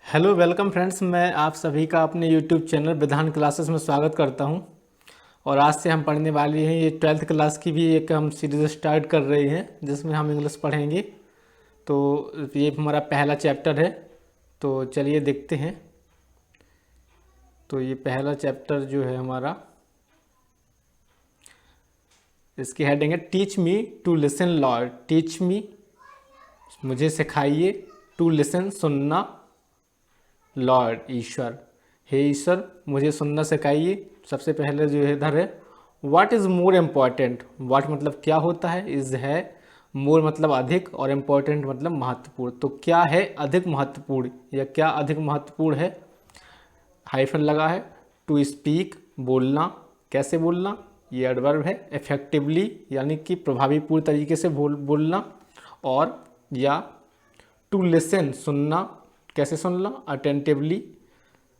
Hello welcome friends, मैं आप सभी का अपने यूट्यूब चैनल विधान क्लासेस में स्वागत करता हूं। और आज से हम पढ़ने वाले हैं ये 12th क्लास की भी एक हम सीरीज़ स्टार्ट कर रहे हैं जिसमें हम इंग्लिश पढ़ेंगे। तो ये हमारा पहला चैप्टर है, तो चलिए देखते हैं। तो ये पहला चैप्टर जो है हमारा, इसकी हेडिंग है teach me to listen lord. Teach me मुझे सिखाइए, टू लिसन सुनना, लॉर्ड ईश्वर, हे ईश्वर मुझे सुनना सिखाइए। सबसे पहले जो है इधर है what is more important. What मतलब क्या होता है, इज़ है, मोर मतलब अधिक, और इम्पॉर्टेंट मतलब महत्वपूर्ण। तो क्या है अधिक महत्वपूर्ण या क्या अधिक महत्वपूर्ण है, हाइफन लगा है। टू स्पीक बोलना, कैसे बोलना, ये एडवर्ब है। इफेक्टिवली यानी कि प्रभावीपूर्ण तरीके से बोलना, और या टू लिसन सुनना, कैसे सुनना, अटेंटिवली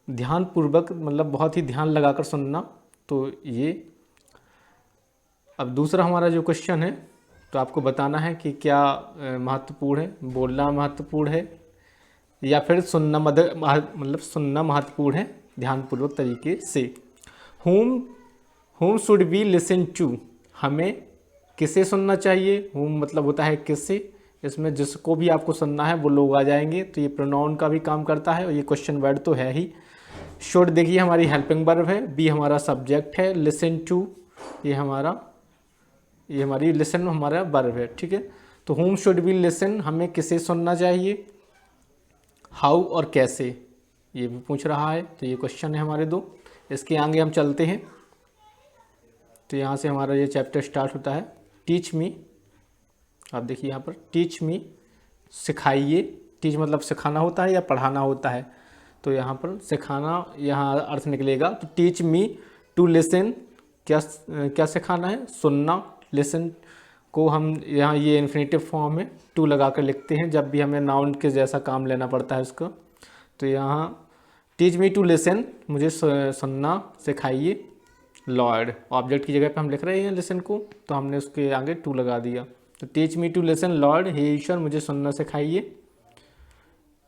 ध्यानपूर्वक मतलब बहुत ही ध्यान लगाकर सुनना। तो ये अब दूसरा हमारा जो क्वेश्चन है, तो आपको बताना है कि क्या महत्वपूर्ण है, बोलना महत्वपूर्ण है या फिर सुनना मतलब सुनना महत्वपूर्ण है ध्यानपूर्वक तरीके से। Whom should we listen to, हमें किसे सुनना चाहिए। होम मतलब होता है किससे, इसमें जिसको भी आपको सुनना है वो लोग आ जाएंगे। तो ये प्रोनाउन का भी काम करता है और ये क्वेश्चन वर्ड तो है ही। शुड देखिए हमारी हेल्पिंग वर्ब है, बी हमारा सब्जेक्ट है, लिसन टू ये हमारी लिसन हमारा वर्ब है, ठीक है। तो होम शुड बी लिसन, हमें किसे सुनना चाहिए। हाउ और कैसे ये भी पूछ रहा है। तो ये क्वेश्चन है हमारे दो। इसके आगे हम चलते हैं। तो यहाँ से हमारा ये चैप्टर स्टार्ट होता है टीच मी। आप देखिए यहाँ पर टीच मी सिखाइए। टीच मतलब सिखाना होता है या पढ़ाना होता है। तो यहाँ पर सिखाना यहाँ अर्थ निकलेगा। तो टीच मी टू लिसन, क्या सिखाना है, सुनना। लिसन को हम यहाँ ये इन्फिनेटिव फॉर्म में टू लगा कर लिखते हैं जब भी हमें नाउन के जैसा काम लेना पड़ता है उसको। तो यहाँ टीच मी टू लिसन, मुझे सुनना सिखाइए। लॉर्ड ऑब्जेक्ट की जगह पे हम लिख रहे हैं लिसन को, तो हमने उसके आगे टू लगा दिया। तो teach me to listen Lord, हे ईश्वर मुझे सुनना सिखाइए।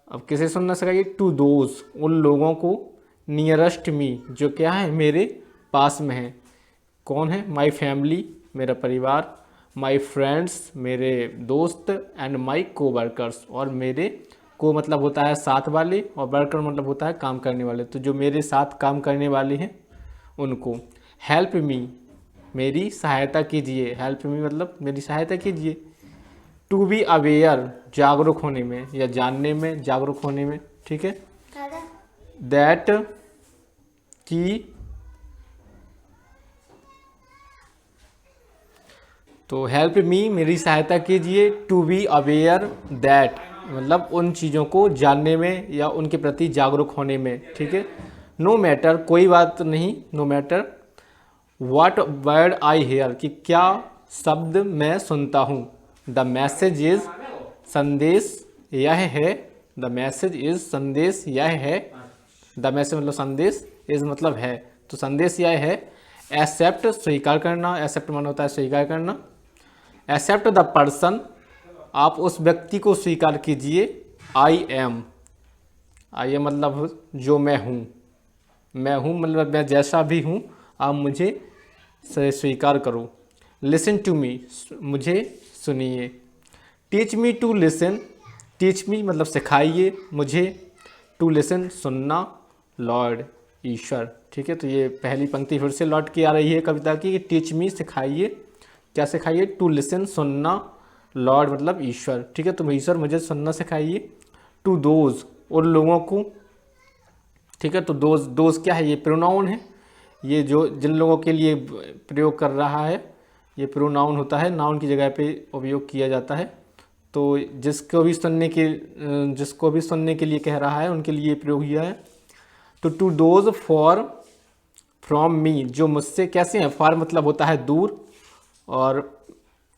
अब किसे सुनना सिखाइए, टू दोज उन लोगों को, नियरेस्ट मी जो क्या है मेरे पास में है। कौन है, माई फैमिली मेरा परिवार, माई फ्रेंड्स मेरे दोस्त, एंड माई को वर्कर्स और मेरे को मतलब होता है साथ वाले, और वर्कर मतलब होता है काम करने वाले। तो जो मेरे साथ काम करने वाले हैं उनको। हेल्प मी मेरी सहायता कीजिए, हेल्प मी मतलब मेरी सहायता कीजिए। टू बी अवेयर जागरूक होने में या जानने में, जागरूक होने में, ठीक है। दैट की, तो हेल्प मी मेरी सहायता कीजिए। टू बी अवेयर दैट मतलब उन चीज़ों को जानने में या उनके प्रति जागरूक होने में, ठीक है। नो मैटर कोई बात नहीं, no matter what word I hear कि क्या शब्द मैं सुनता हूँ। द मैसेज इज संदेश यह है, द मैसेज इज संदेश यह है। द मैसेज मतलब संदेश, इज मतलब है, तो संदेश यह है। एक्सेप्ट स्वीकार करना, एक्सेप्ट माना होता है स्वीकार करना। एक्सेप्ट द पर्सन आप उस व्यक्ति को स्वीकार कीजिए। आई एम मतलब जो मैं हूँ, मैं हूँ मतलब मैं जैसा भी हूँ आप मुझे स्वीकार करो। लिसन टू मी मुझे सुनिए। Teach me to listen, teach me मतलब सिखाइए मुझे, टू लिसन सुनना, लॉर्ड ईश्वर, ठीक है। तो ये पहली पंक्ति फिर से लौट के आ रही है कविता की कि टीच मी सिखाइए, क्या सिखाइए, टू लिसन सुनना, लॉर्ड मतलब ईश्वर, ठीक है। तो ईश्वर मुझे सुनना सिखाइए। टू दोज उन लोगों को, ठीक है। तो दोज क्या है, ये प्रोनाउन है। ये जो जिन लोगों के लिए प्रयोग कर रहा है ये प्रोनाउन होता है, नाउन की जगह पे उपयोग किया जाता है। तो जिसको भी सुनने के लिए कह रहा है उनके लिए प्रयोग किया है। तो to those for from me जो मुझसे कैसे हैं, फॉर मतलब होता है दूर, और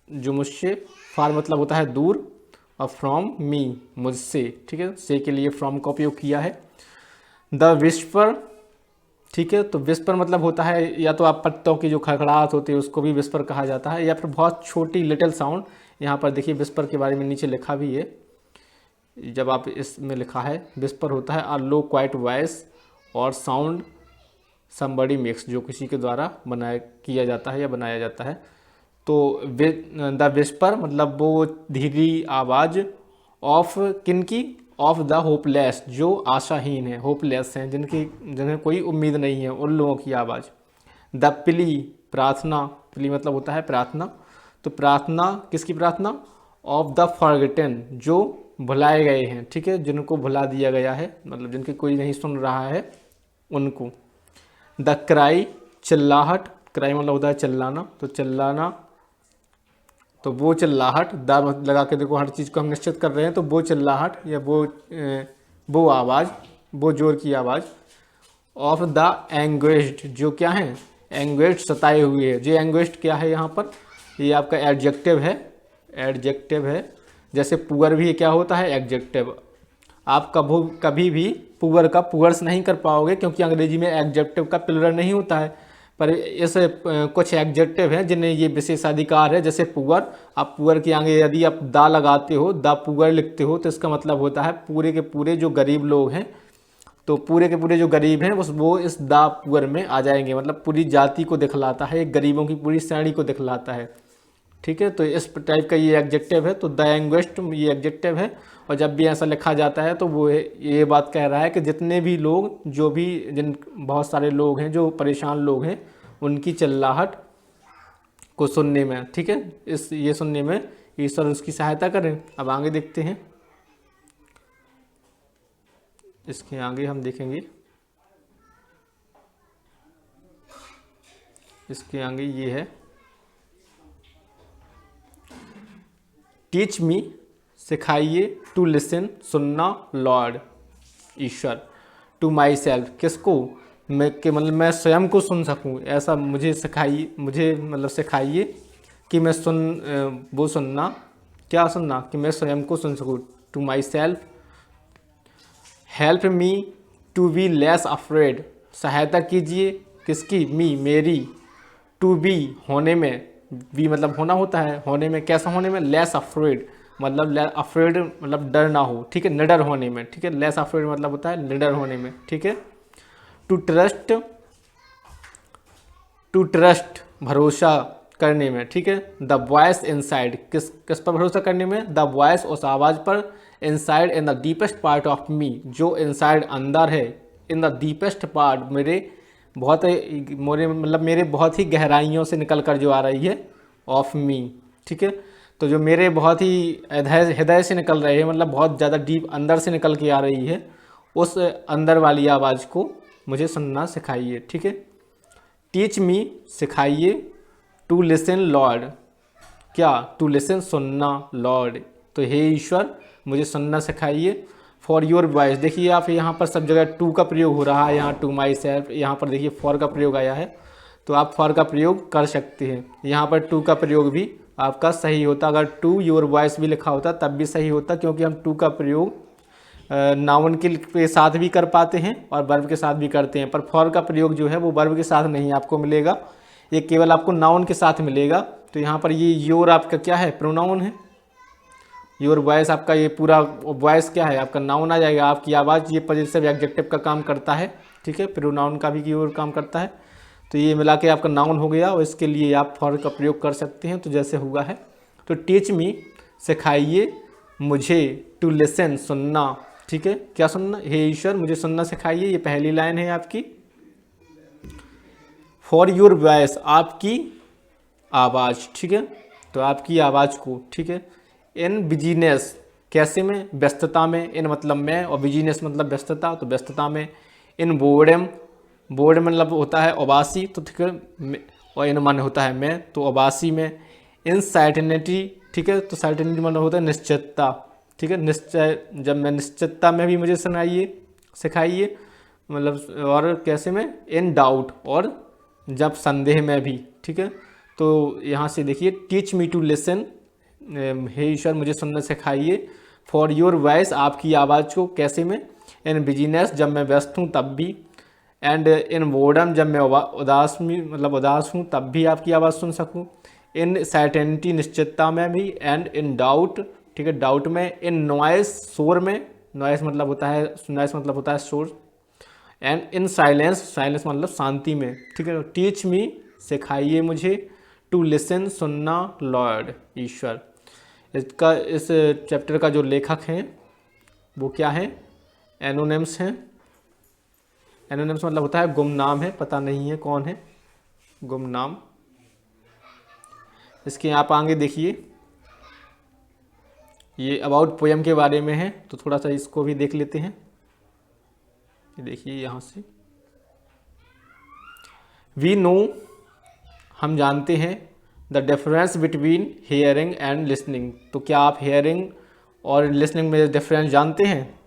जो मुझसे, फॉर मतलब होता है दूर, और फ्रॉम मी मुझसे, ठीक है। से के लिए फ्रॉम का उपयोग किया है। द विस्पर, ठीक है। तो विस्पर मतलब होता है या तो आप पत्तों की जो खड़खड़ाहट होती है उसको भी विस्पर कहा जाता है, या फिर बहुत छोटी लिटिल साउंड। यहाँ पर देखिए विस्पर के बारे में नीचे लिखा भी है जब आप इसमें लिखा है विस्पर होता है अ लो क्वाइट वॉइस और साउंड समबडी मेक्स, जो किसी के द्वारा किया जाता है या बनाया जाता है। तो द विस्पर मतलब वो धीरी आवाज़ ऑफ किन की, ऑफ द होपलेस, जो आशाहीन है, होपलेस हैं, जिन्हें कोई उम्मीद नहीं है, उन लोगों की आवाज़। द प्ली प्रार्थना, प्ली मतलब होता है प्रार्थना, तो प्रार्थना किसकी प्रार्थना, ऑफ द फॉरगेटन जो भुलाए गए हैं, ठीक है, जिनको भुला दिया गया है, मतलब जिनके कोई नहीं सुन रहा है उनको। द क्राई चिल्लाहट, क्राई मतलब होता है चिल्लाना, तो चिल्लाना, तो वो चिल्लाहट, द लगा के देखो हर चीज़ को हम निश्चित कर रहे हैं, तो वो चिल्लाहट या वो आवाज़, वो जोर की आवाज़। ऑफ द एंग्वेस्ड, जो क्या है, एंग्वेस्ड सताए हुए है। जो एंग्वेस्ड क्या है यहाँ पर, ये आपका एडजेक्टिव है, एडजेक्टिव है। जैसे पुअर भी क्या होता है, एडजेक्टिव। आप कभी भी पुअर का पुअर्स नहीं कर पाओगे, क्योंकि अंग्रेजी में एडजेक्टिव का प्लूरल नहीं होता है। पर इस कुछ एडजेक्टिव हैं जिन्हें ये विशेषाधिकार है। जैसे पुअर, आप पुअर के आगे यदि आप दा लगाते हो, दा पुअर लिखते हो, तो इसका मतलब होता है पूरे के पूरे जो गरीब लोग हैं, तो पूरे के पूरे जो गरीब हैं वो इस दा पुअर में आ जाएंगे, मतलब पूरी जाति को दिखलाता है, गरीबों की पूरी श्रेणी को दिखलाता है, ठीक है। तो इस टाइप का ये एडजेक्टिव है, तो द एंग्वेस्ट ये एडजेक्टिव है। और जब भी ऐसा लिखा जाता है तो वो ये बात कह रहा है कि जितने भी लोग, जो भी बहुत सारे लोग हैं जो परेशान लोग हैं, उनकी चिल्लाहट को सुनने में, ठीक है, ये सुनने में ईश्वर उसकी सहायता करें। अब आगे देखते हैं, इसके आगे हम देखेंगे, इसके आगे ये है, टीच मी सिखाइए, टू लिसन सुनना, लॉर्ड ईश्वर, टू माई सेल्फ किसको, मतलब मैं स्वयं को सुन सकूं, ऐसा मुझे सिखाइए, मुझे मतलब सिखाइए कि मैं वो सुनना, क्या सुनना, कि मैं स्वयं को सुन सकूं, to myself. Help me to be less afraid, सहायता कीजिए किसकी, मी मेरी, टू बी होने में, बी मतलब होना होता है, होने में कैसा होने में, लेस अफ्रेड मतलब अफ्रेड मतलब डर ना हो, ठीक है, निडर होने में, ठीक है, लेस अफ्रेड मतलब होता है निडर होने में, ठीक है। टू ट्रस्ट भरोसा करने में, ठीक है। द वॉइस इनसाइड किस पर भरोसा करने में, द वॉइस उस आवाज़ पर, inside in the deepest part of me जो इनसाइड अंदर है, इन द डीपेस्ट पार्ट मेरे बहुत ही गहराइयों से निकल कर जो आ रही है, ऑफ मी, ठीक है। तो जो मेरे बहुत ही हृदय से निकल रहे हैं, मतलब बहुत ज़्यादा डीप अंदर से निकल के आ रही है, उस अंदर वाली आवाज़ को मुझे सुनना सिखाइए, ठीक है। टीच मी सिखाइए, टू लिसन लॉर्ड, क्या, टू लिसन सुनना, लॉर्ड, तो हे ईश्वर मुझे सुनना सिखाइए। फॉर योर वॉइस, देखिए आप यहाँ पर सब जगह टू का प्रयोग हो रहा है, यहाँ टू माई सेल्फ, यहाँ पर देखिए फॉर का प्रयोग आया है, तो आप फॉर का प्रयोग कर सकते हैं। यहाँ पर टू का प्रयोग भी आपका सही होता, अगर टू योर वॉइस भी लिखा होता तब भी सही होता, क्योंकि हम टू का प्रयोग नाउन के साथ भी कर पाते हैं और वर्ब के साथ भी करते हैं, पर फॉर का प्रयोग जो है वो वर्ब के साथ नहीं आपको मिलेगा, ये केवल आपको नाउन के साथ मिलेगा। तो यहाँ पर ये योर आपका क्या है, प्रोनाउन है, योर वॉइस आपका ये पूरा वॉइस क्या है, आपका नाउन आ जाएगा, आपकी आवाज़ ये पॉजिटिव एडजेक्टिव का काम करता है, ठीक है, प्रोनाउन का भी योर काम करता है, तो ये मिला के आपका नाउन हो गया, और इसके लिए आप फॉर का प्रयोग कर सकते हैं, तो जैसे हुआ है। तो टीच मी सिखाइए मुझे, टू लिसन सुनना, ठीक है, क्या सुनना, हे ईश्वर मुझे सुनना सिखाइए, ये पहली लाइन है आपकी। फॉर योर वॉइस आपकी आवाज़, ठीक है, तो आपकी आवाज़ को, ठीक है। इन बिजीनेस कैसे में, व्यस्तता में, इन मतलब में, और बिजीनेस मतलब व्यस्तता, तो व्यस्तता में। इन बोर्डम, बोर्ड मतलब होता है उबासी, तो ठीक है, और इन मन होता है मैं, तो उबासी में। इन सर्टेनिटी, ठीक है, तो सर्टेनिटी मतलब होता है निश्चितता, ठीक है, निश्चय, जब मैं निश्चितता में भी मुझे सिखाइए, मतलब और कैसे में, इन डाउट, और जब संदेह में भी, ठीक है। तो यहाँ से देखिए, टीच मी टू लिसन, हे ईश्वर मुझे सुनना सिखाइए। फॉर योर वॉइस आपकी आवाज़ को, कैसे में, इन बिजीनेस जब मैं व्यस्त हूँ तब भी, एंड इन बोर्डम जब मैं उदास हूँ तब भी आपकी आवाज़ सुन सकूँ, इन सर्टेनिटी निश्चितता में भी, एंड इन डाउट ठीक है, डाउट में, इन नॉइस शोर में, नॉइस मतलब होता है शोर, एंड इन साइलेंस, साइलेंस मतलब शांति में, ठीक है। टीच मी सिखाइए मुझे, टू लिसन सुनना, लॉर्ड ईश्वर। इसका इस चैप्टर का जो लेखक हैं वो क्या है, एनोनिम्स हैं। एनोनिम्स मतलब होता है गुमनाम है, पता नहीं है कौन है, गुमनाम। इसके आप आगे देखिए, ये अबाउट पोयम के बारे में है, तो थोड़ा सा इसको भी देख लेते हैं। ये देखिए यहाँ से, वी नो हम जानते हैं, the difference between hearing and listening. तो क्या आप हेयरिंग और लिसनिंग में डिफरेंस जानते हैं?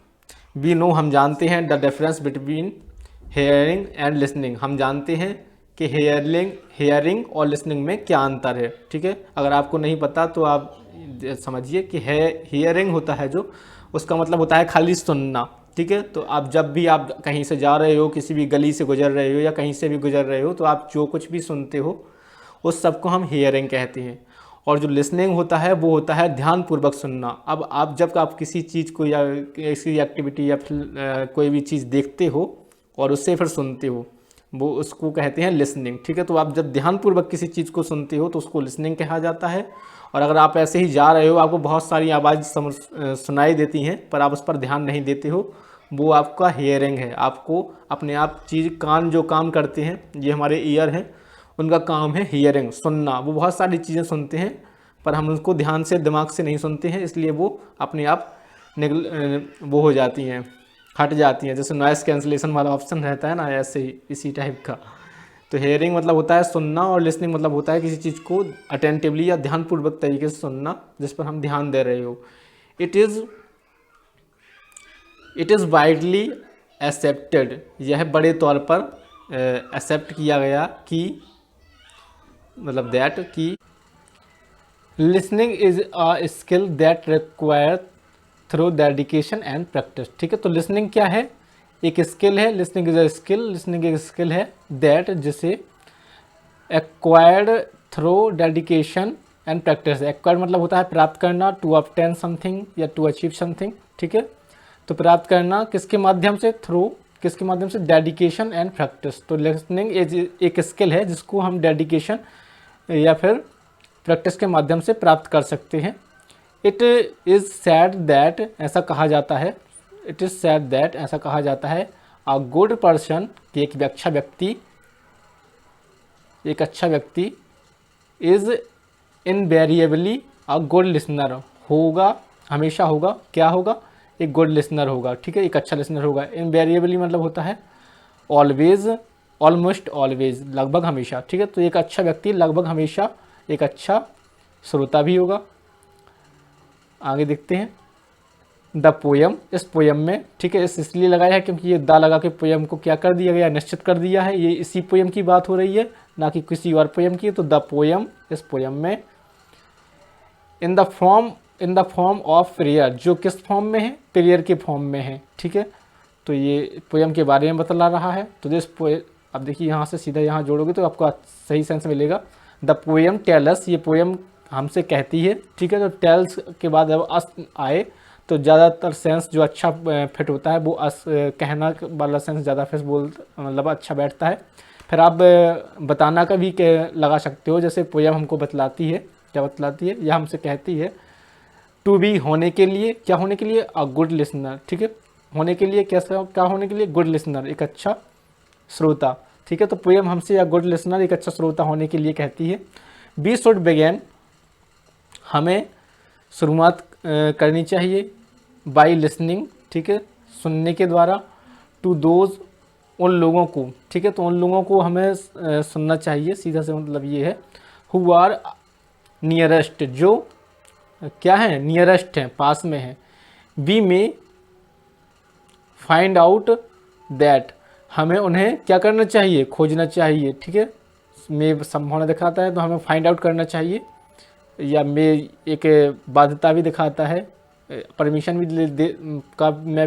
वी नो हम जानते हैं, the difference between hearing and listening, हम जानते हैं कि हेयरिंग और लिसनिंग में क्या अंतर है, ठीक है। अगर आपको नहीं पता तो आप समझिए कि हेयरिंग होता है जो, उसका मतलब होता है खाली सुनना, ठीक है। तो आप जब भी आप कहीं से जा रहे हो, किसी भी गली से गुजर रहे हो या कहीं से भी गुजर रहे हो, तो आप जो कुछ भी सुनते हो उस सबको हम हेयरिंग कहते हैं। और जो लिसनिंग होता है वो होता है ध्यानपूर्वक सुनना। अब आप जब आप किसी चीज़ को या किसी एक्टिविटी या फिर कोई भी चीज़ देखते हो और उससे फिर सुनते हो, वो उसको कहते हैं लिसनिंग, ठीक है। तो आप जब ध्यानपूर्वक किसी चीज़ को सुनते हो तो उसको लिसनिंग कहा जाता है। और अगर आप ऐसे ही जा रहे हो, आपको बहुत सारी आवाज़ सुनाई देती हैं पर आप उस पर ध्यान नहीं देते हो, वो आपका हेयरिंग है। आपको अपने आप चीज़, कान जो काम करते हैं, ये हमारे ईयर हैं, उनका काम है हियरिंग, सुनना। वो बहुत सारी चीज़ें सुनते हैं पर हम उनको ध्यान से, दिमाग से नहीं सुनते हैं, इसलिए वो अपने आप वो हो जाती हैं, हट जाती हैं। जैसे नॉइस कैंसलेशन वाला ऑप्शन रहता है ना, ऐसे ही इसी टाइप का। तो हेयरिंग मतलब होता है सुनना, और लिसनिंग मतलब होता है किसी चीज़ को अटेंटिवली या ध्यानपूर्वक तरीके से सुनना, जिस पर हम ध्यान दे रहे हो। इट इज़ वाइडली एक्सेप्टेड, यह बड़े तौर पर एक्सेप्ट किया गया कि, मतलब दैट कि listening is a skill that require through dedication and practice, ठीक है। तो लिसनिंग क्या है, एक स्किल है, listening is a skill, listening एक स्किल है दैट, जिसे acquired through dedication and practice. Acquired मतलब होता है प्राप्त करना, टू ऑब्टेन समथिंग या टू अचीव समथिंग, ठीक है। तो प्राप्त करना किसके माध्यम से, थ्रू किसके माध्यम से, डेडिकेशन एंड प्रैक्टिस। तो लिसनिंग एक स्किल है जिसको हम डेडिकेशन या फिर प्रैक्टिस के माध्यम से प्राप्त कर सकते हैं। इट इज़ सैड दैट, ऐसा कहा जाता है, इट इज़ सैड दैट, ऐसा कहा जाता है, अ गुड पर्सन, कि एक अच्छा व्यक्ति is invariably a good listener, होगा, हमेशा होगा, क्या होगा, एक गुड लिसनर होगा, ठीक है, एक अच्छा लिसनर होगा। इनवेरिएबली मतलब होता है ऑलवेज, ऑलमोस्ट ऑलवेज, लगभग हमेशा, ठीक है। तो एक अच्छा व्यक्ति लगभग हमेशा एक अच्छा श्रोता भी होगा। आगे देखते हैं, द पोयम, इस पोयम में, ठीक है, इसलिए लगाया है क्योंकि ये दा लगा के पोयम को क्या कर दिया गया, निश्चित कर दिया है, ये इसी पोयम की बात हो रही है, ना कि किसी और पोयम की। तो द पोयम, इस पोयम में, in the form of prayer, जो किस फॉर्म में है, प्रेयर के फॉर्म में है, ठीक है। तो ये पोयम के बारे में बतला रहा है। तो दिस पोयम, अब देखिए यहाँ से सीधा यहाँ जोड़ोगे तो आपको सही सेंस मिलेगा। द पोयम टेल्स, ये पोयम हमसे कहती है, ठीक है। तो टेल्स के बाद जब अस आए तो ज़्यादातर सेंस जो अच्छा फिट होता है वो अस, कहना वाला सेंस ज़्यादा फिर मतलब अच्छा बैठता है। फिर आप बताना का भी लगा सकते हो, जैसे पोयम हमको बतलाती है, क्या बतलाती है, या हमसे कहती है, टू बी, होने के लिए, क्या होने के लिए, अ गुड लिसनर, ठीक है। होने के लिए कैसा, क्या होने के लिए, गुड लिसनर, एक अच्छा श्रोता, ठीक है। तो पोयम हमसे या गुड लिसनर, एक अच्छा श्रोता होने के लिए कहती है। वी शुड बिगेन, हमें शुरुआत करनी चाहिए, बाई लिसनिंग, ठीक है, सुनने के द्वारा, टू दोज, उन लोगों को, ठीक है। तो उन लोगों को हमें सुनना चाहिए, सीधा से मतलब ये है, हु आर नियरेस्ट, जो क्या है, नियरेस्ट हैं, पास में हैं। We may find out that, हमें उन्हें क्या करना चाहिए, खोजना चाहिए, ठीक है। मे संभावना दिखाता है तो हमें फाइंड आउट करना चाहिए, या मे एक बाध्यता भी दिखाता है, परमिशन भी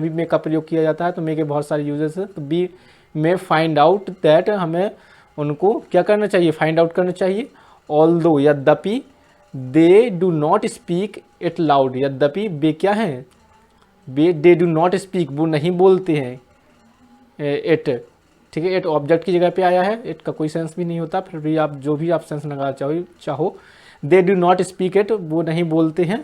मे का प्रयोग किया जाता है, तो मे के बहुत सारे यूजेस है। तो we may find out that, हमें उनको क्या करना चाहिए, फाइंड आउट करना चाहिए। ऑल्दो, यद्यपि, they do not speak it loud, यद्यपि वे क्या हैं, वे दे डू नॉट स्पीक, वो नहीं बोलते हैं इट, ठीक है। इट ऑब्जेक्ट की जगह पे आया है, इट का कोई सेंस भी नहीं होता, फिर भी आप जो भी आप सेंस लगा चाहो they do not speak it, वो नहीं बोलते हैं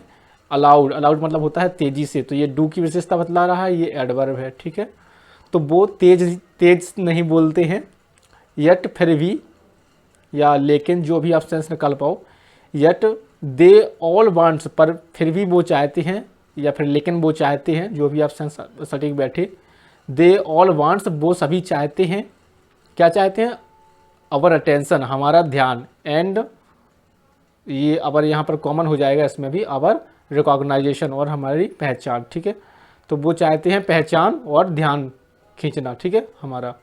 अलाउड, अलाउड मतलब होता है तेजी से, तो ये डू की विशेषता बतला रहा है, ये एडवर्ब है, ठीक है। तो वो तेज तेज नहीं बोलते हैं, यट फिर भी या लेकिन जो भी आप सेंस निकाल पाओ, यट दे ऑल वांट्स पर फिर भी वो चाहते हैं, या फिर लेकिन वो चाहते हैं, जो भी आप सेंस सटीक बैठे, दे ऑल वांट्स वो सभी चाहते हैं, क्या चाहते हैं, अवर अटेंशन हमारा ध्यान, एंड ये अवर यहाँ पर कॉमन हो जाएगा इसमें भी, अवर रिकॉग्नाइजेशन और हमारी पहचान, ठीक है। तो वो चाहते हैं पहचान और ध्यान खींचना, ठीक है हमारा।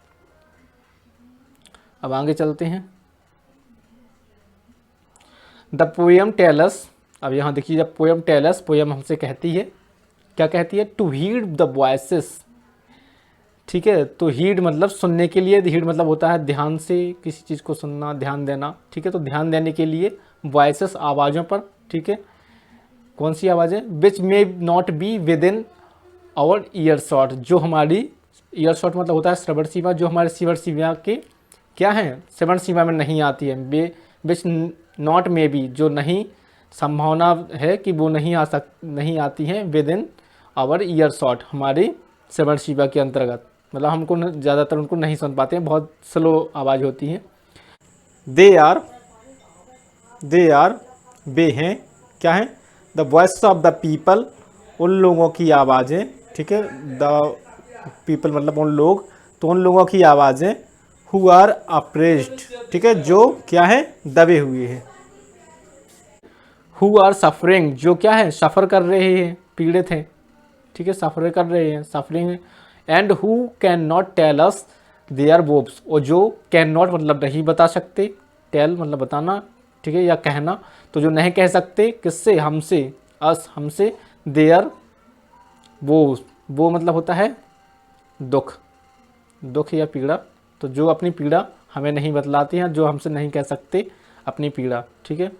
अब आगे चलते हैं। द पोएम टेलस, अब यहाँ देखिए जब पोएम टेलस, पोएम हमसे कहती है, क्या कहती है, टू हीड द वॉइसेस, ठीक है। तो हीड मतलब सुनने के लिए, हीड मतलब होता है ध्यान से किसी चीज़ को सुनना, ध्यान देना, ठीक है। तो ध्यान देने के लिए वॉइसेस आवाज़ों पर, ठीक है। कौन सी आवाज़ें, which may not be within our year shot, जो हमारी ईयर शॉट मतलब होता है श्रवण सीमा, जो हमारे श्रवण सीमा के क्या हैं, श्रवण सीमा में नहीं आती है, विच नॉट मे बी, जो नहीं संभावना है कि वो नहीं आती हैं within our year shot, हमारी श्रवण सीमा के अंतर्गत, मतलब हमको ज़्यादातर उनको नहीं सुन पाते हैं, बहुत स्लो आवाज़ होती है। दे आर वे हैं, क्या हैं, the voice of the people, उन लोगों की आवाज़ें, ठीक है। द पीपल मतलब उन लोग, तो उन लोगों की आवाज़ें, हु आर अप्रेस्ड, ठीक है, जो क्या है, दबे हुए हैं। हु आर सफरिंग, जो क्या है, सफ़र कर रहे हैं, पीड़ित हैं, ठीक है, सफ़र कर रहे हैं, suffering. And who cannot tell us their woes, और जो कैन नॉट मतलब नहीं बता सकते, टेल मतलब बताना, ठीक है, या कहना, तो जो नहीं कह सकते किससे, हमसे, अस हमसे, देयर वो मतलब होता है दुख, दुख या पीड़ा, तो जो अपनी पीड़ा हमें नहीं बतलाते हैं, जो हमसे नहीं कह सकते अपनी पीड़ा, ठीक है।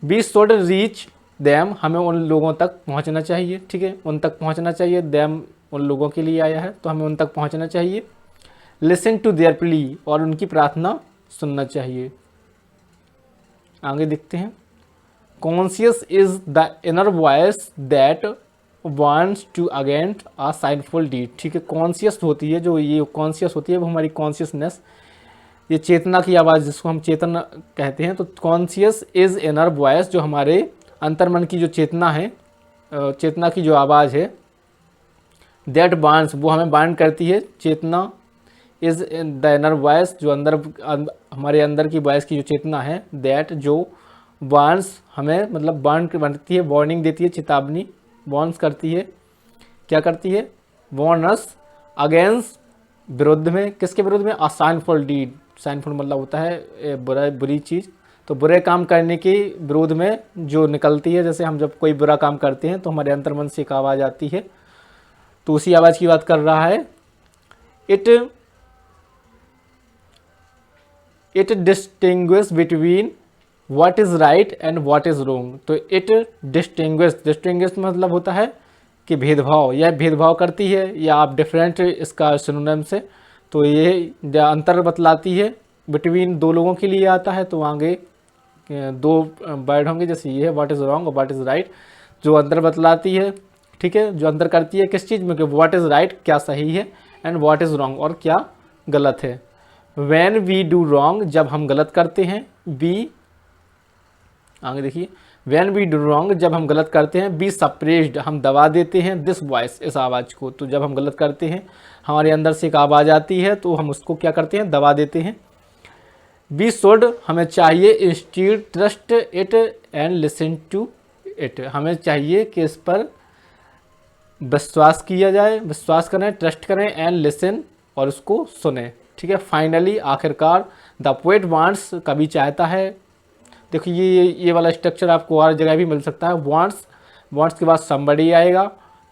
वी शुड रीच दैम, हमें उन लोगों तक पहुंचना चाहिए, ठीक है, उन तक पहुंचना चाहिए, दैम उन लोगों के लिए आया है, तो हमें उन तक पहुंचना चाहिए। लिसन टू देयर प्ली, और उनकी प्रार्थना सुनना चाहिए। आगे देखते हैं। Conscious is the inner voice that wants to against a sinful deed, ठीक है। कॉन्शियस होती है, जो ये कॉन्शियस होती है वो हमारी कॉन्शियसनेस, ये चेतना की आवाज़ जिसको हम चेतन कहते हैं। तो कॉन्शियस इज इनर वॉइस, जो हमारे अंतर्मन की जो चेतना है, चेतना की जो आवाज़ है, दैट बांड्स, वो हमें बांड करती है, चेतना इज द इनर वॉइस, जो हमारे अंदर की वॉइस की जो चेतना है, दैट जो बांड्स हमें मतलब बांड बनती है, वार्निंग देती है, चेतावनी, वार्न्स करती है, क्या करती है, वार्नस अगेंस्ट, विरुद्ध में, किसके विरुद्ध में, अ साइनफुल डीड, साइनफुल मतलब होता है बुरी चीज़, तो बुरे काम करने के विरोध में जो निकलती है, जैसे हम जब कोई बुरा काम करते हैं तो हमारे अंतर्मन से एक आवाज़ आती है, तो उसी आवाज़ की बात कर रहा है। It distinguish between what is right and what is wrong, तो इट डिस्टिंग्विश मतलब होता है कि भेदभाव, यह भेदभाव करती है, या आप डिफरेंट इसका सिनोनिम से, तो ये अंतर बतलाती है, बिटवीन दो लोगों के लिए आता है, तो आगे दो वर्ड होंगे, जैसे ये है व्हाट इज़ रॉन्ग और व्हाट इज़ राइट, जो अंतर बतलाती है, ठीक है, जो अंतर करती है किस चीज़ में, कि व्हाट इज़ राइट क्या सही है, एंड व्हाट इज़ रॉन्ग और क्या गलत है। व्हेन वी डू रॉन्ग, जब हम गलत करते हैं, वी, आगे देखिए, व्हेन वी डू रॉन्ग, जब हम गलत करते हैं, बी सप्रेस्ड, हम दबा देते हैं, दिस वॉइस, इस आवाज़ को, तो जब हम गलत करते हैं हमारे अंदर से एक आवाज़ आती है, तो हम उसको क्या करते हैं, दबा देते हैं। बी शुड, हमें चाहिए, instead trust it and listen to it, हमें चाहिए कि इस पर विश्वास किया जाए, विश्वास करें, ट्रस्ट करें, एंड लिसन, और उसको सुने, ठीक है। फाइनली, आखिरकार, द पोएट वांट्स, कवि चाहता है, देखिए ये वाला स्ट्रक्चर आपको और जगह भी मिल सकता है। वांट्स के बाद समबडी आएगा,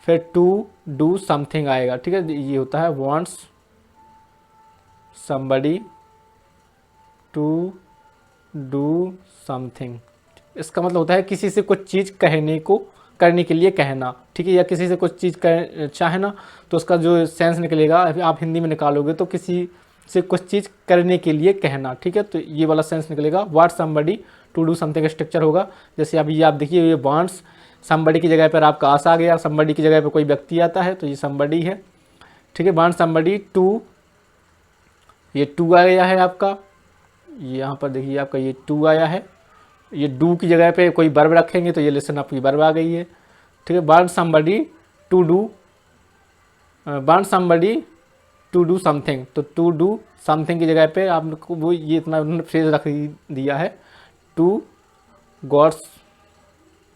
फिर टू डू समथिंग आएगा, ठीक है, ये होता है wants somebody to do something, इसका मतलब होता है किसी से कुछ चीज़ कहने को, करने के लिए कहना, ठीक है, या किसी से कुछ चीज़ चाहना, तो उसका जो सेंस निकलेगा आप हिंदी में निकालोगे तो किसी से कुछ चीज़ करने के लिए कहना, ठीक है, तो ये वाला सेंस निकलेगा। What somebody to do something structure होगा। जैसे अभी आप देखिए ये वांट्स, समबडी की जगह पर आपका आस आ गया, समबडी की जगह पर कोई व्यक्ति आता है तो ये समबडी है, ठीक है। वांट समबडी टू, ये टू आ गया है आपका, यहाँ पर देखिए आपका ये टू आया है। ये डू की जगह पे कोई वर्ब रखेंगे तो ये लिसन आपकी वर्ब आ गई है, ठीक है। Want somebody to do, want somebody to do something, तो टू डू समथिंग की जगह पे आपको वो ये इतना फ्रेज रख दिया है, टू गॉड्स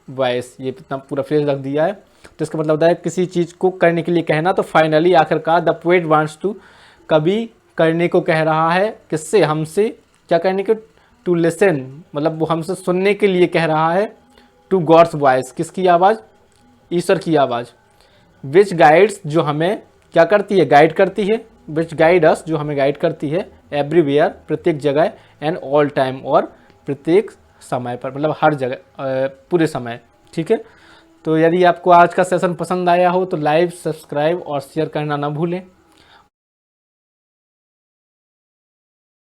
वॉइस, ये इतना पूरा फ्रेज रख दिया है। तो इसका मतलब होता है किसी चीज़ को करने के लिए कहना। तो फाइनली आखिरकार द पोएट वांट्स टू, कवि करने को कह रहा है, किससे, हमसे, क्या करने को, टू लिसन, मतलब वो हमसे सुनने के लिए कह रहा है, टू गॉड्स वॉइस, किसकी आवाज़, ईश्वर की आवाज़। विच गाइड्स, जो हमें क्या करती है, गाइड करती है, विच गाइड अस, जो हमें गाइड करती है, एवरीवेयर, प्रत्येक जगह, एंड ऑल टाइम, और प्रत्येक समय पर, मतलब हर जगह, पूरे समय, ठीक है। तो यदि आपको आज का सेशन पसंद आया हो तो लाइक, सब्सक्राइब और शेयर करना ना भूलें।